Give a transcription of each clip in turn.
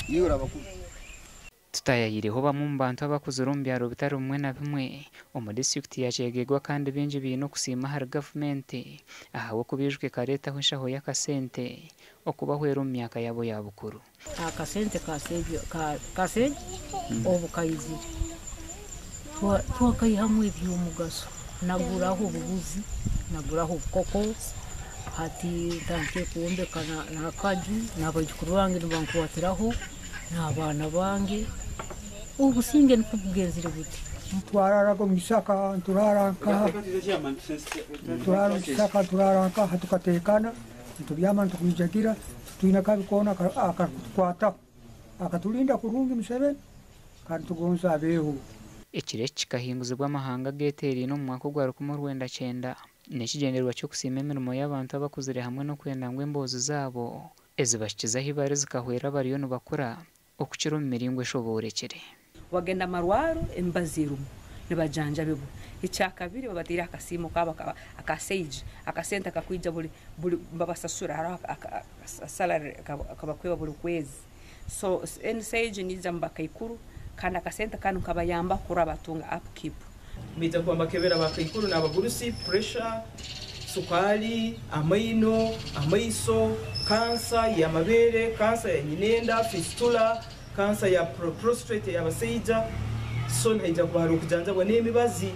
iyo urabakuru tutayayiriho bamwe mu bantu abakuzura mu byaro bitari bimwe na bimwe mu district ya Kyegegwa kandi binji bino kusima hari government ahawe kubijwe kareta aho inshaho y'akasente okubahwera mu myaka yabo yabukuru akasente kaseje obukayizire twakayihamwe iby'umugaso naguraho ububuzi naguraho ubukoko hati tanke kuombekana na kaji n'abajukuru bange nibankuwatiraho n'abana bange ubusinge nikubugenzire buti twararaga mu isaka turaranka hatukatekana tubyama tukujagira tuina kabikona akatwata akatulinda kurungi Museveni kandi tugonza abeho ikireki kikahinguzibwa amahanga geteri no mu mwaka gwa 1990 nekigenderwa cyo kusima imirimo y'abantu abakuzire hamwe no kwendangwa imbozo zabo ezibashikizaho ibare zikahwera bariyo no bakora okukira mu miringo eshoborekere wagenda marwaro embazirumu nibajanja bibu icyakabiri babatira akasimo kaba akaseje akasenta kakwija buli babasasura hara salary akabakweba buli kwezi so ensage nija mbakaikuru kandi akasenta kanu kabayamba kura batunga upkeep mita kwa makebera bakayikuru n'abagurusi pressure sukari amaino amaiso kansa ya mabere kansa ya nyinenda fistula kansa ya prostate ya baseija so ntaija kuhari okujanjabwa n'emibazi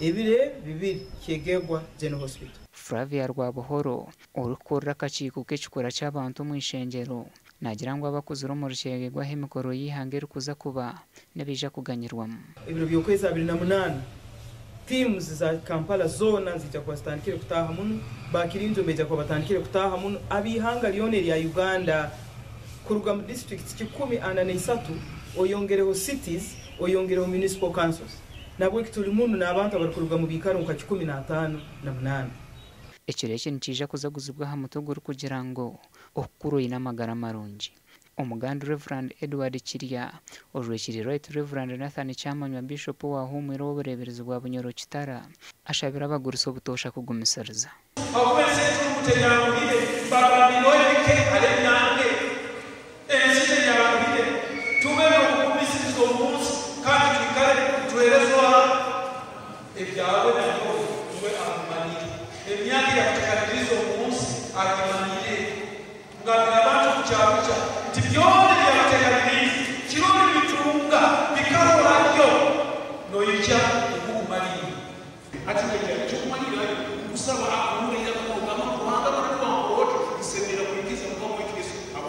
ebire bibiri Kyegegwa General Hospital. Flavia Rwabuhoro urukorera akakiko k'ekikora cy'abantu mu ishengero nagira ngo abakuzura mu Kyegegwa hemikoro yihangera kuza kuba nebija kuganyirwamo ibiro byokweza 2008 teams za Kampala zona zija kwastandikire kutaha muno bakirinzo beja kwa batandikire kutaha muno abihanga lyone lya Uganda kuruga mu districts 13 oyongereho cities oyongereho municipal councils nabwo kituli muno n'abantu abari kuruga mu bikaro nka 15 na 8 ekireke nikija kuzaguzibwa ha mutogoro kugira ngo okuro inamagara marungi umuganda Reverend Edward Kirya ojwekiri Right Reverend Nathan Chamanywa Bishop wa humwiro w'ubureberezi bwa Bunyoro Kitara ashabira abaguruso butosha kugumisariza akwese tumuteganire bababinoyeke arenyange ensite yababire tube no kumisirizo umunsi kandi twikare tuherezwa ebyawe nako tube amanire emyaka yakuteganirizo umunsi amanire ngabira abantu kucyabuca tibyone byakuteganirizo kirori bitunga bikahorayo noyica ukumanire ati ngira cyo kumanira usaba akurira kugama kuhanga n'uko wote isemera kuigiza ngo mu Kristo abo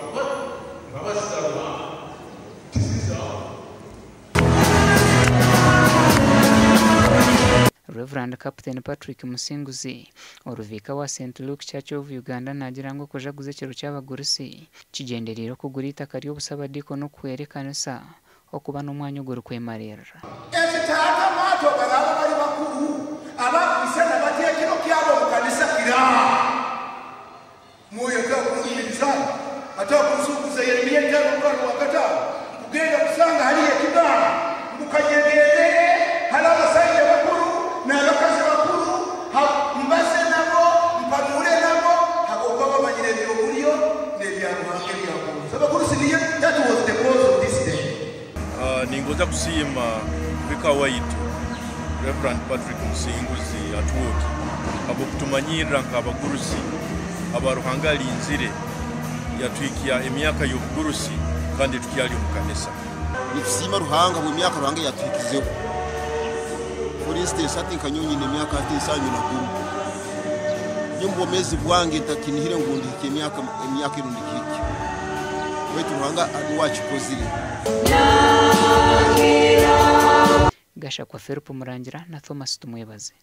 babasaba Reverend Captain Patrick Musinguzi oruvika wa St Luke Church of Uganda nagira ngo kujaguze kiro cy'abagurusi kigenderero kugurita kari obusaba diko no kwerekanisa okuba n'umwanya uguru kwemarira ezitata mato bagaba bari bakuru abakwisana batekero kyabo mukanisa kira moyo ka kumiriza atakusukuza Yeremiya cyangwa mwana wa gatatu kugenda kusanga hali ya kibara mukanyegere hala basayya bakuru na bakazi bakuru mbase nabo mpanure nabo hagoba bamanyire byo buriyo nebya ruhange byabo sabakuru siniye that was the cause of this day ningoza kusima vika waitu Reverend Patrick Musinguzi atuoki abo kutumanyira nk'abagurusi abaruhangali inzire yatwikiya emyaka y'ubugurusi kandi tukyali mu kanisa nifisima ruhanga mu myaka ruhanga yatwikizeho for instance ati kanyonyi ne myaka ati sanyu na kuru nyumbo mezi bwange takinihire ngundike emyaka irundikiki wetu ruhanga adwachkozire Gasha kwa Ferupo Murangira na Thomas Tumwebaze.